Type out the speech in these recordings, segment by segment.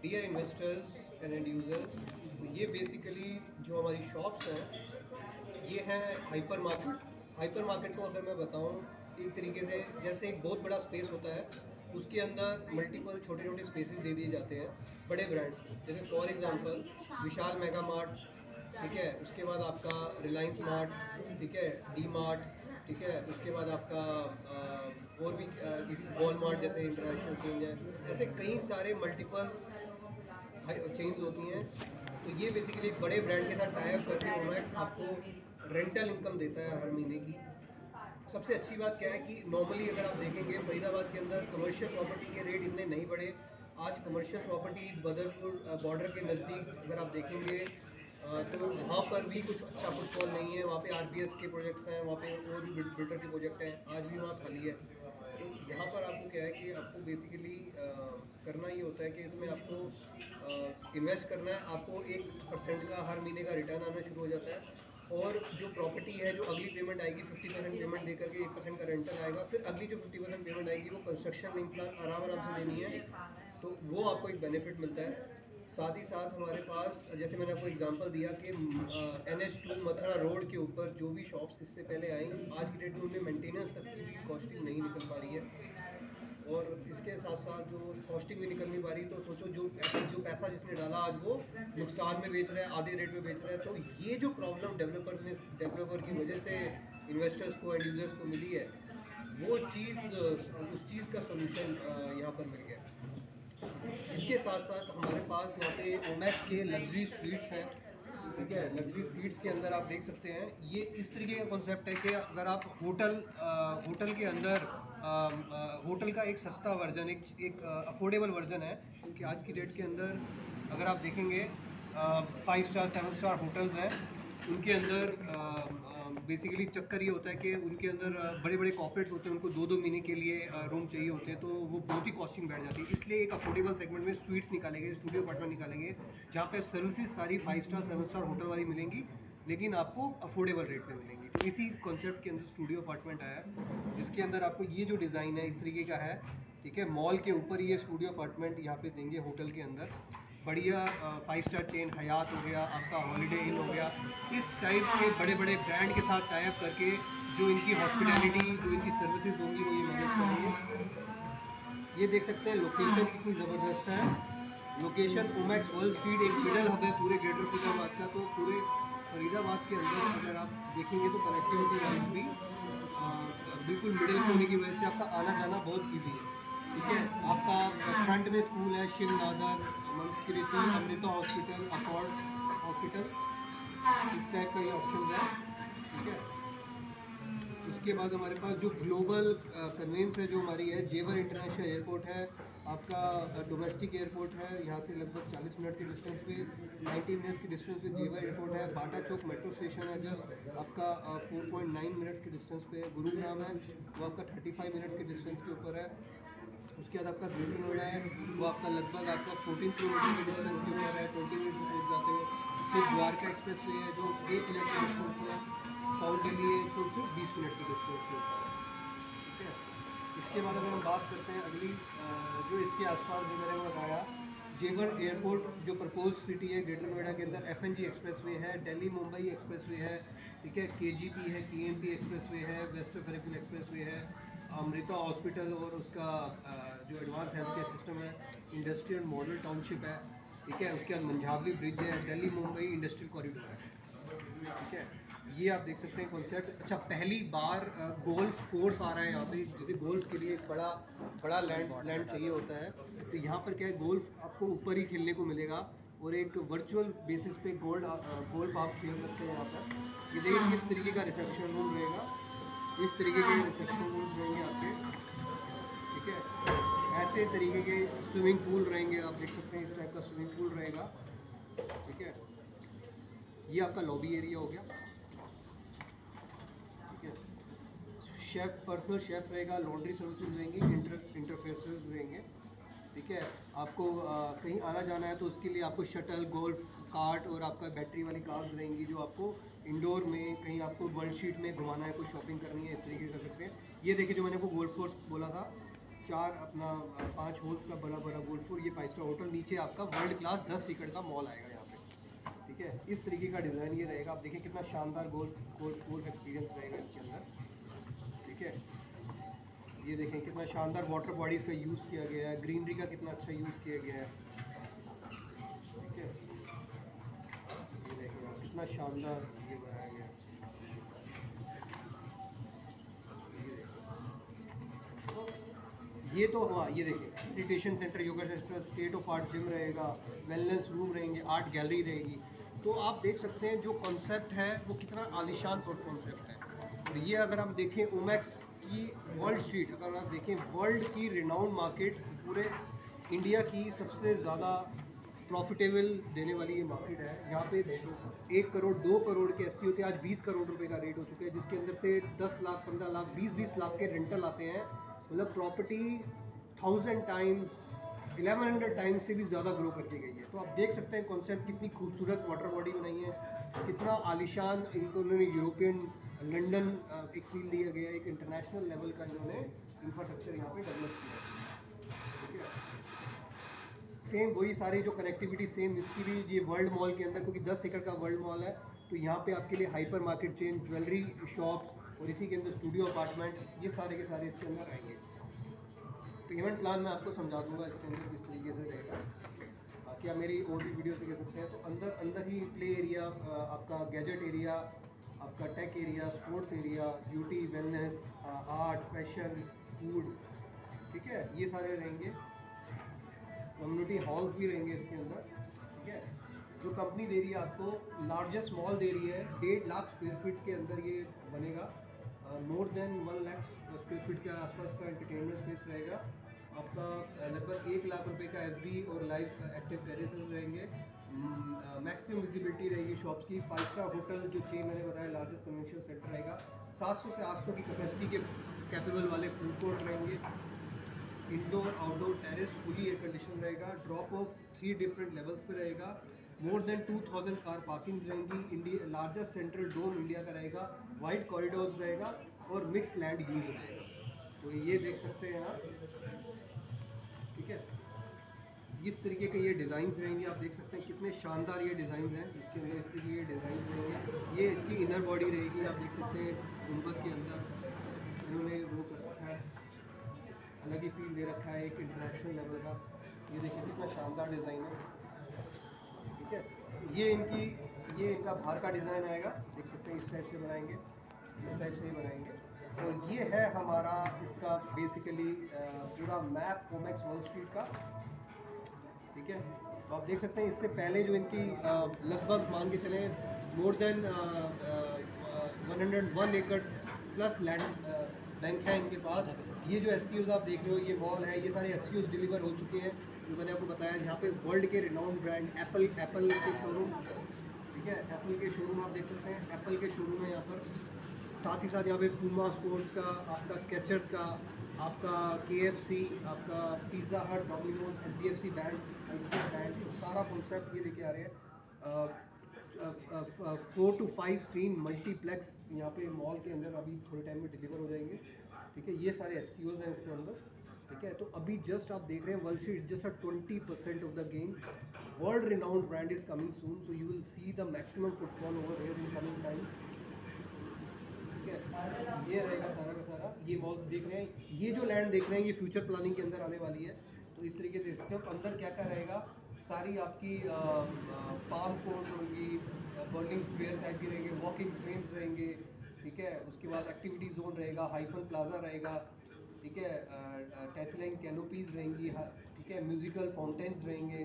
Dear investors and and users, तो ये basically जो हमारी शॉप्स हैं ये हैं हाइपर मार्केट। हाइपर मार्केट को अगर मैं बताऊं एक तरीके से जैसे एक बहुत बड़ा स्पेस होता है, उसके अंदर मल्टीपल छोटे छोटे स्पेसेस दे दिए जाते हैं बड़े ब्रांड्स को। जैसे for example Vishal mega mart, ठीक है, उसके बाद आपका रिलायंस मार्ट, ठीक है, डी मार्ट, ठीक है, उसके बाद आपका और भी किसी वॉलमार्ट जैसे इंटरनेशनल चेंज है, ऐसे कई सारे मल्टीपल चेंज होती हैं। तो ये बेसिकली एक बड़े ब्रांड के साथ टाई अप करके ओमैक्स आपको रेंटल इनकम देता है हर महीने की। सबसे अच्छी बात क्या है कि नॉर्मली अगर आप देखेंगे फरीदाबाद के अंदर कमर्शियल प्रॉपर्टी के रेट इतने नहीं बढ़े। आज कमर्शियल प्रॉपर्टी बदरपुर बॉर्डर के नज़दीक अगर आप देखेंगे तो वहाँ पर भी कुछ अच्छा फुटफॉल नहीं है। वहाँ पे आरबीएस के प्रोजेक्ट्स हैं, वहाँ पे और भी बिल्डर के प्रोजेक्ट हैं, आज भी वहाँ खाली है। तो यहाँ पर आपको क्या है कि आपको बेसिकली करना ये होता है कि इसमें आपको इन्वेस्ट करना है। आपको 1% का हर महीने का रिटर्न आना शुरू हो जाता है। और जो प्रॉपर्टी है, जो अगली पेमेंट आएगी 50% पेमेंट दे करके 1% का रेंटल आएगा, फिर अगली जो 50% पेमेंट आएगी वो कंस्ट्रक्शन लिंक प्लान आराम आराम से देनी है। तो वो आपको एक बेनिफिट मिलता है। साथ ही साथ हमारे पास जैसे मैंने आपको एग्जांपल दिया कि NH2 मथुरा रोड के ऊपर जो भी शॉप्स इससे पहले आई, आज की डेट में उनमें मेंटेनेंस तक की भी कॉस्टिंग नहीं निकल पा रही है। और इसके साथ साथ जो कॉस्टिंग भी निकल नहीं पा रही, तो सोचो जो पैसा जिसने डाला आज वो नुकसान में बेच रहा है, आधे रेट में बेच रहा है। तो ये जो प्रॉब्लम डेवलपर की वजह से इन्वेस्टर्स को एंड यूजर्स को मिली है, वो चीज़ उस चीज़ का सोल्यूशन यहाँ पर मिल गया। इसके साथ साथ हमारे पास यहाँ पे ओमैक्स के लग्जरी स्वीट्स हैं, ठीक है। लग्जरी स्वीट्स के अंदर आप देख सकते हैं ये इस तरीके का कॉन्सेप्ट है कि अगर आप होटल के अंदर होटल का एक सस्ता वर्जन, एक अफोर्डेबल वर्जन है कि आज की डेट के अंदर अगर आप देखेंगे 5 स्टार 7 स्टार होटल्स हैं, उनके अंदर बेसिकली चक्कर ये होता है कि उनके अंदर बड़े बड़े कॉर्पोरेट्स होते हैं, उनको 2-2 महीने के लिए रूम चाहिए होते हैं, तो वो बहुत ही कॉस्टिंग बैठ जाती है। इसलिए एक अफोर्डेबल सेगमेंट में स्वीट्स निकालेंगे, स्टूडियो अपार्टमेंट निकालेंगे, जहाँ पे सर्विसेज सारी 5 स्टार 7 स्टार होटल वाली मिलेंगी, लेकिन आपको अफोर्डेबल रेट में मिलेंगी। तो इसी कॉन्सेप्ट के अंदर स्टूडियो अपार्टमेंट आया है, जिसके अंदर आपको ये जो डिज़ाइन है इस तरीके का है, ठीक है। मॉल के ऊपर ये स्टूडियो अपार्टमेंट यहाँ पे देंगे होटल के अंदर, बढ़िया 5 स्टार चेन हयात हो गया, आपका हॉलीडे इन हो गया, इस टाइप के बड़े बड़े ब्रांड के साथ टाई अप करके जो इनकी हॉस्पिटैलिटी, जो इनकी सर्विसेज होंगी वो ये मैनेज करेंगे। ये देख सकते हैं लोकेशन कितनी ज़बरदस्त है। लोकेशन ओमैक्स वर्ल्ड स्ट्रीट एक मिडल हब है पूरे ग्रेटर फरीदाबाद का। तो पूरे फरीदाबाद के अंदर अगर आप देखेंगे तो कनेक्टिविटी वाइज भी बिल्कुल मिडिल होने की वजह से आपका आना जाना बहुत ईजी है, ठीक है। आपका फ्रंट में स्कूल है शिव नादर, मंस्कृति, अमृता हॉस्पिटल, अकॉर्ड हॉस्पिटल, इस टाइप का ये ऑप्शन है, ठीक है। उसके बाद हमारे पास जो ग्लोबल कन्वेंस है जो हमारी है, जेवर इंटरनेशनल एयरपोर्ट है, आपका डोमेस्टिक एयरपोर्ट है, यहाँ से लगभग 40 मिनट के डिस्टेंस पे, 90 मिनट्स के डिस्टेंस पे जेवर एयरपोर्ट है। बाटा चौक मेट्रो स्टेशन है जस्ट आपका 4.9 मिनट्स के डिस्टेंस पे। गुरुग्राम है वो आपका 35 मिनट्स के डिस्टेंस के ऊपर है। उसके बाद आपका ग्रेटर नोएडा है, वो आपका लगभग आपका 14 किलोमीटर के डिस्टेंस के ऊपर है, 20 मिनट में पहुँच जाते हो। फिर द्वारका एक्सप्रेस वे है जो 1 मिनट के डिस्टेंस में, साउथ दिल्ली है तो सिर्फ 20 मिनट के डिस्टेंस के ऊपर है, ठीक है। इसके बाद अगर हम बात करते हैं अगली जो इसके आसपास जो मैंने बताया, जेवर एयरपोर्ट जो प्रपोज सिटी है ग्रेटर नोएडा के अंदर, FNG एक्सप्रेस वे है, दिल्ली मुंबई एक्सप्रेस वे है, ठीक है, KGP है, KMT एक्सप्रेस वे है, वेस्ट फेरेफिल एक्सप्रेस वे है, अमृता हॉस्पिटल और उसका जो एडवांस हेल्थ केयर सिस्टम है, इंडस्ट्रियल मॉडल टाउनशिप है, ठीक है। उसके बाद मंझावली ब्रिज है, दिल्ली मुंबई इंडस्ट्रियल कॉरिडोर है, ठीक है। ये आप देख सकते हैं कॉन्सेप्ट। अच्छा, पहली बार गोल्फ कोर्स आ रहा है यहाँ पे, जैसे गोल्फ के लिए एक बड़ा बड़ा लैंड चाहिए होता है, तो यहाँ पर क्या है, गोल्फ आपको ऊपर ही खेलने को मिलेगा और एक वर्चुअल बेसिस पे गोल्फ आप खेल सकते हैं यहाँ पर। ये देखिए किस तरीके का रिसेप्शन रूम रहेगा, इस तरीके के रिसेप्शन रूम रहेंगे आपके, ठीक है। ऐसे तरीके के स्विमिंग पूल रहेंगे, आप देख सकते हैं इस टाइप का स्विमिंग पूल रहेगा, ठीक है। ये आपका लॉबी एरिया हो गया, ठीक है। शेफ़, पर्सनल शेफ़ रहेगा, लॉन्ड्री सर्विसेज रहेंगी, इंटरफेसेस रहेंगे, ठीक है। आपको कहीं आना जाना है तो उसके लिए आपको शटल, गोल्फ कार्ट और आपका बैटरी वाली कार्स रहेंगी, जो आपको इंडोर में कहीं आपको वर्ल्ड शीट में घुमाना है, कोई शॉपिंग करनी है, इस तरीके कर सकते हैं। ये देखिए जो मैंने आपको गोल्फ कोर्स बोला था, 4 अपना 5 होल्स का बड़ा बड़ा गोल्ड फ्लोर, ये 5 स्टार होटल, नीचे आपका वर्ल्ड क्लास 10 एकड़ का मॉल आएगा यहाँ पे। ठीक है, इस तरीके का डिज़ाइन ये रहेगा। आप देखिए कितना शानदार गोल्फ एक्सपीरियंस रहेगा इसके अंदर। ठीक है, ये देखें कितना शानदार वाटर बॉडीज़ का यूज़ किया गया है, ग्रीनरी का कितना अच्छा यूज़ किया गया है। ठीक है, ये देखें आप कितना शानदार ये बनाया गया है। ये देखें, तो ये तो हुआ। ये देखिए meditation centre, yoga centre, state of art gym रहेगा, वेलनेस रूम रहेंगे, आर्ट गैलरी रहेगी। तो आप देख सकते हैं जो कॉन्सेप्ट है वो कितना आलीशान और कॉन्सेप्ट है। और ये अगर आप देखें ओमैक्स की वर्ल्ड स्ट्रीट, अगर आप देखें वर्ल्ड की रिनाउंड मार्केट, पूरे इंडिया की सबसे ज़्यादा प्रॉफिटेबल देने वाली ये मार्केट है। यहाँ पे 1 करोड़ 2 करोड़ के एस होते हैं, आज 20 करोड़ रुपए का रेट हो चुका है, जिसके अंदर से 10 लाख 15 लाख 20 लाख के रेंटल आते हैं। मतलब प्रॉपर्टी 1000 टाइम्स 1100 टाइम्स से भी ज़्यादा ग्रो करके गई है। तो आप देख सकते हैं कॉन्सेप्ट, कितनी खूबसूरत वाटर बॉडी बनाई है, कितना आलिशान इनको उन्होंने यूरोपियन लंदन एक फील दिया गया, एक इंटरनेशनल लेवल का इन्होंने इंफ्रास्ट्रक्चर यहाँ पे डेवलप किया है। ठीक है, सेम वही सारी जो कनेक्टिविटी सेम इसकी भी ये वर्ल्ड मॉल के अंदर, क्योंकि 10 एकड़ का वर्ल्ड मॉल है, तो यहाँ पे आपके लिए hyper market chain, jewellery shops और इसी के अंदर स्टूडियो अपार्टमेंट, ये सारे के सारे इसके अंदर आएंगे। तो इवेंट प्लान मैं आपको समझा दूंगा इसके अंदर किस तरीके से रहेगा। बाकी आप मेरी और भी वीडियो से देख सकते हैं। तो अंदर अंदर ही प्ले एरिया, आपका गैजेट एरिया, आपका tech area, sports area, beauty wellness, art fashion food, ठीक है, ये सारे रहेंगे। कम्युनिटी हॉल्स भी रहेंगे इसके अंदर। ठीक है, जो कंपनी दे रही है आपको लार्जेस्ट मॉल दे रही है, 1.5 लाख स्क्वायर फीट के अंदर ये बनेगा। More than 1 lakh square feet के आसपास का एंटरटेनमेंट स्पेस रहेगा आपका। लगभग 1 लाख रुपए का एफडी और लाइव एक्टिव टेरेसेस रहेंगे। मैक्सिमम विजिबिलिटी रहेगी शॉप्स की। 5 स्टार होटल जो चेन मैंने बताया, लार्जेस्ट कन्वेंशन सेंटर रहेगा। 700 से 800 की कैपेसिटी के कैपेबल वाले फूड कोर्ट रहेंगे। Indoor outdoor terrace fully air condition रहेगा। ड्रॉप ऑफ 3 डिफरेंट लेवल्स पे रहेगा। मोर देन 2000 कार पार्किंग्स रहेंगी। इंडिया लार्जेस्ट सेंट्रल डोम इंडिया का रहेगा। वाइड कॉरिडोर्स रहेगा और मिक्स लैंड यूज रहेगा। तो ये देख सकते हैं आप। ठीक है, इस तरीके के ये डिज़ाइंस रहेंगे। आप देख सकते हैं कितने शानदार ये डिज़ाइन हैं इसके अंदर। इस तरीके के डिज़ाइन रहेंगे। ये इसकी इनर बॉडी रहेगी। आप देख सकते हैं गुंबद के अंदर इन्होंने वो कर रखा है, अलग ही फील दे रखा है एक इंटरनेशनल लेवल का। ये देखिए कितना शानदार डिज़ाइन है। ठीक है, ये इनका बाहर का डिज़ाइन आएगा, देख सकते हैं इस टाइप से बनाएंगे, इस टाइप से ही बनाएंगे। और ये है हमारा इसका बेसिकली पूरा मैप ओमेक्स वॉल स्ट्रीट का। ठीक है, तो आप देख सकते हैं इससे पहले जो इनकी लगभग मान के चले मोर देन 101 एकड़ प्लस लैंड बैंक है इनके पास। ये जो एस आप देख रहे हो, ये मॉल है, ये सारे एस डिलीवर हो चुके हैं जो मैंने आपको बताया। यहाँ पे वर्ल्ड के रिनाउंड ब्रांड एप्पल के शोरूम, ठीक है, एप्पल के शोरूम आप देख सकते हैं, एप्पल के शोरूम है यहाँ पर। साथ ही साथ यहाँ पे पूमा स्पोर्ट्स का, आपका स्केचर्स का, आपका KFC, आपका पिज़्ज़ा हट, Domino's, HDFC bank, ICICI bank, तो सारा कॉन्सेप्ट ये लेके आ रहे हैं। 4 to 5 स्क्रीन मल्टीप्लेक्स यहाँ पे मॉल के अंदर अभी थोड़े टाइम में डिलीवर हो जाएंगे। ठीक है, ये सारे SCOs हैं इसके अंदर। ठीक है, तो अभी जस्ट आप देख रहे हैं world street just 20% of the game. World renowned brand is coming soon, so you will see the maximum footfall over here in coming times. ठीक है, ये रहेगा सारा का सारा। ये मॉल देख रहे हैं, ये जो लैंड देख रहे हैं, ये फ्यूचर प्लानिंग के अंदर आने वाली है। तो इस तरीके से देख सकते हो। तो अंदर क्या क्या रहेगा, सारी आपकी पाम कोर्ट होगी, बर्निंग स्क्वेयर टाइप की रहेंगे, वॉकिंग फ्रेम्स रहेंगे। ठीक है, उसके बाद एक्टिविटी जोन रहेगा, हाइफन प्लाजा रहेगा। ठीक है, टेसलिंग कैनोपीज रहेंगी। ठीक है, म्यूजिकल फाउंटेन्स रहेंगे।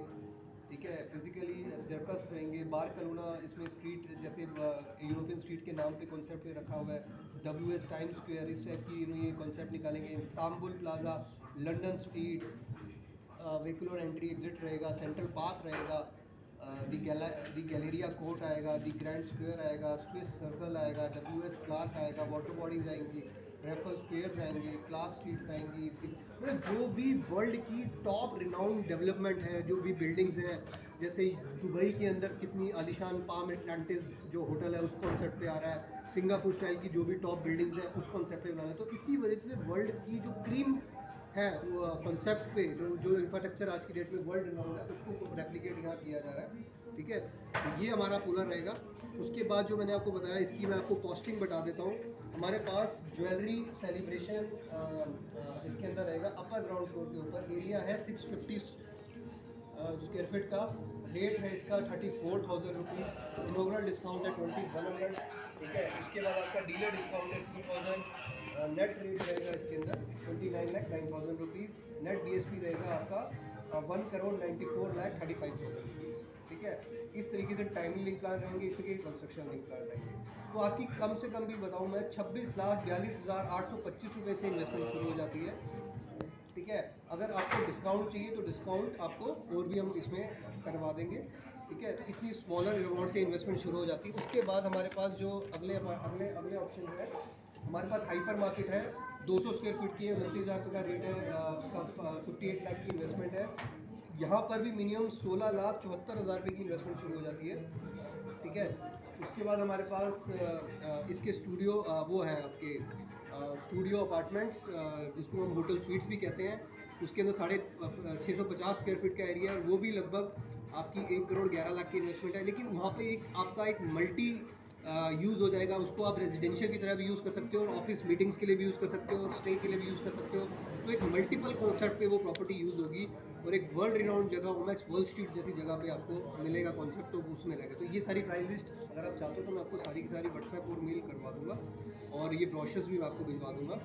ठीक है, फिजिकली सर्कस रहेंगे। बारकलोना इसमें स्ट्रीट जैसे यूरोपियन स्ट्रीट के नाम पे कॉन्सेप्ट पे रखा हुआ है। WS टाइम स्क्वायर, इस टाइप की ये कॉन्सेप्ट निकालेंगे। Istanbul plaza, London street, vehicular entry exit रहेगा। सेंट्रल पार्क रहेगा, दी गैलेरिया कोर्ट आएगा, दी ग्रैंड स्क्वायर आएगा, स्विस सर्कल आएगा, WS क्लार्क आएगा, वाटर बॉडीज आएंगी, रेफल स्क्वेयर्स आएंगे, क्लार्क स्ट्रीट आएंगी। मतलब जो भी वर्ल्ड की टॉप रिनाउंड डेवलपमेंट है, जो भी बिल्डिंग्स हैं, जैसे दुबई के अंदर कितनी आलिशान पाम एटलांटिस जो होटल है उस कॉन्सेप्ट पे आ रहा है। सिंगापुर स्टाइल की जो भी टॉप बिल्डिंग्स हैं उस कॉन्सेप्ट पे बना रहा है। तो इसी वजह से वर्ल्ड की जो क्रीम है वो कॉन्सेप्ट पे जो इंफ्रास्ट्रक्चर आज की डेट में वर्ल्ड रिनाउंड है उसको रेप्लिकेट यहाँ किया जा रहा है। ठीक है, तो ये हमारा पूरा रहेगा। उसके बाद जो मैंने आपको बताया इसकी मैं आपको कॉस्टिंग बता देता हूँ। हमारे पास ज्वेलरी सेलिब्रेशन इसके अंदर रहेगा। अपर ग्राउंड फ्लोर के ऊपर एरिया है 650 स्क्वायर फीट का। रेट है इसका 34,000 रुपीज़। इनोग्रल डिस्काउंट है 2100। ठीक है, उसके बाद आपका डीलर डिस्काउंट है 3000। नेट रेट रहेगा इसके अंदर 29,09,000 रुपीज़। नेट बीएसपी रहेगा आपका 1,94,35,000 रुपीज़। ठीक है, इस तरीके से टाइमिंग लिंक प्लान रहेंगे, इस तरीके के कंस्ट्रक्शन लिंक प्लान रहेंगे। तो आपकी कम से कम भी बताऊँ मैं 26,42,825 रुपये से इन्वेस्टमेंट शुरू हो जाती है। ठीक है, अगर आपको डिस्काउंट चाहिए तो डिस्काउंट आपको और भी हम इसमें करवा देंगे। ठीक है, तो इतनी स्मॉलर अमाउंट से इन्वेस्टमेंट शुरू हो जाती है। उसके बाद हमारे पास जो अगले अगले अगले ऑप्शन है, हमारे पास हाइपर मार्केट है। 200 स्क्वायर फीट की है, 29,000 रुपये का रेट है। 58 लाख की इन्वेस्टमेंट है। यहाँ पर भी मिनिमम 16,74,000 रुपये की इन्वेस्टमेंट शुरू हो जाती है। ठीक है, उसके बाद हमारे पास इसके स्टूडियो वो हैं आपके स्टूडियो अपार्टमेंट्स, जिसको हम होटल स्वीट्स भी कहते हैं। उसके अंदर 650 स्क्वायर फीट का एरिया है। वो भी लगभग आपकी 1,11,00,000 की इन्वेस्टमेंट है। लेकिन वहाँ पे एक आपका एक मल्टी यूज़ हो जाएगा। उसको आप रेजिडेंशियल की तरह भी यूज़ कर सकते हो और ऑफिस मीटिंग्स के लिए भी यूज़ कर सकते हो और स्टे के लिए भी यूज़ कर सकते हो। तो एक मल्टीपल कॉन्सेप्ट पे वो प्रॉपर्टी यूज़ होगी और एक वर्ल्ड रिनाउंड जगह ओमेक्स वर्ल्ड स्ट्रीट जैसी जगह पे आपको मिलेगा कॉन्सेप्ट, तो उसमें रहेगा। तो ये सारी प्राइस लिस्ट अगर आप चाहते हो तो मैं आपको सारी की सारी व्हाट्सएप और मेल करवा दूंगा और ये ब्रोशर्स भी मैं आपको भिजवा दूंगा।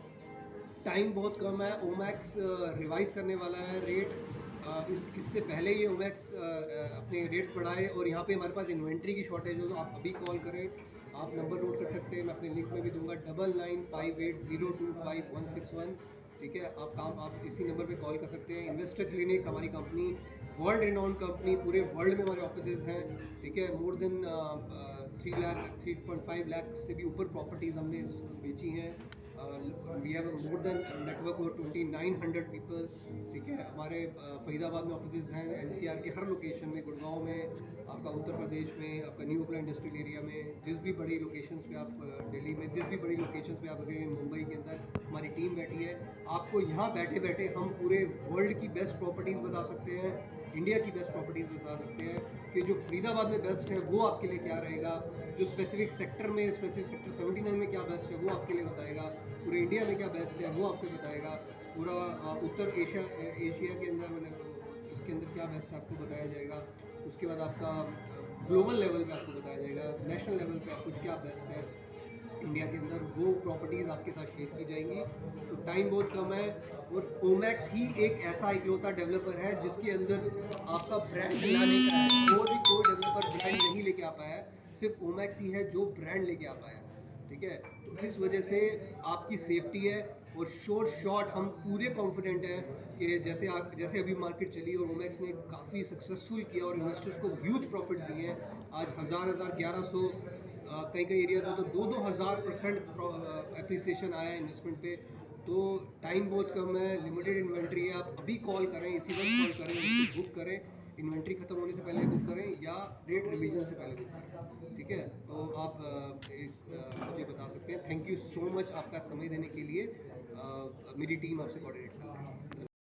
टाइम बहुत कम है। ओमैक्स रिवाइज करने वाला है रेट। इससे पहले ये ओमैक्स अपने रेट्स बढ़ाए और यहाँ पे हमारे पास इन्वेंट्री की शॉर्टेज हो तो आप अभी कॉल करें। आप नंबर नोट कर सकते हैं, मैं अपने लिंक में भी दूंगा 9958025161। ठीक है, आप इसी नंबर पे कॉल कर सकते हैं। इन्वेस्टर क्लिनिक हमारी कंपनी वर्ल्ड रिनाउंड कंपनी, पूरे वर्ल्ड में हमारे ऑफिसेज हैं। ठीक है, मोर देन 3.5 लाख से भी ऊपर प्रॉपर्टीज़ हमने बेची हैं। We have more than network और 2900 पीपल। ठीक है, हमारे फरीदाबाद में ऑफिसेज हैं, एनसीआर के हर लोकेशन में, गुड़गांव में, आपका उत्तर प्रदेश में, आपका न्यू ओकलैंड इंडस्ट्रियल एरिया में, जिस भी बड़ी लोकेशंस पे आप दिल्ली में, जिस भी बड़ी लोकेशंस पे आप गए, मुंबई के अंदर हमारी टीम बैठी है। आपको यहाँ बैठे बैठे हम पूरे वर्ल्ड की बेस्ट प्रॉपर्टीज़ बता सकते हैं, इंडिया की बेस्ट प्रॉपर्टीज़ बता सकते हैं कि जो फरीदाबाद में बेस्ट है वो आपके लिए क्या रहेगा, जो स्पेसिफिक सेक्टर में, स्पेसिफिक सेक्टर 79 में क्या बेस्ट है वो आपके लिए बताएगा, पूरे इंडिया में क्या बेस्ट है वो आपको बताएगा, पूरा उत्तर एशिया के अंदर मतलब इसके अंदर क्या बेस्ट है आपको बताया जाएगा। उसके बाद आपका ग्लोबल लेवल पे आपको बताया जाएगा, नेशनल लेवल पे आपको क्या बेस्ट है इंडिया के अंदर, वो प्रॉपर्टीज़ आपके साथ शेयर की जाएंगी। तो टाइम बहुत कम है और ओमैक्स ही एक ऐसा इकलौता डेवलपर है जिसके अंदर आपका ब्रांड लाने का है। और भी कोई डेवलपर ब्रांड नहीं लेके आ पाया है, सिर्फ ओमैक्स ही है जो ब्रांड लेके आ पाया है। ठीक है, तो इस वजह से आपकी सेफ्टी है और शॉर्ट हम पूरे कॉन्फिडेंट हैं कि जैसे अभी मार्केट चली और ओमैक्स ने काफ़ी सक्सेसफुल किया और इन्वेस्टर्स को ह्यूज प्रॉफिट दिए हैं। आज 1100 कई कई एरियाज में तो 2,000% एप्रिसिएशन आया है इन्वेस्टमेंट पे। तो टाइम बहुत कम है, लिमिटेड इन्वेंट्री है। आप अभी कॉल करें, इसी वक्त कॉल करें, बुक करें, इन्वेंट्री खत्म होने से पहले बुक करें या रेट रिवीजन से पहले बुक करें। ठीक है, तो आप मुझे बता सकते हैं। थैंक यू सो मच आपका समय देने के लिए। मेरी टीम आपसे कोऑर्डिनेट कर रही है।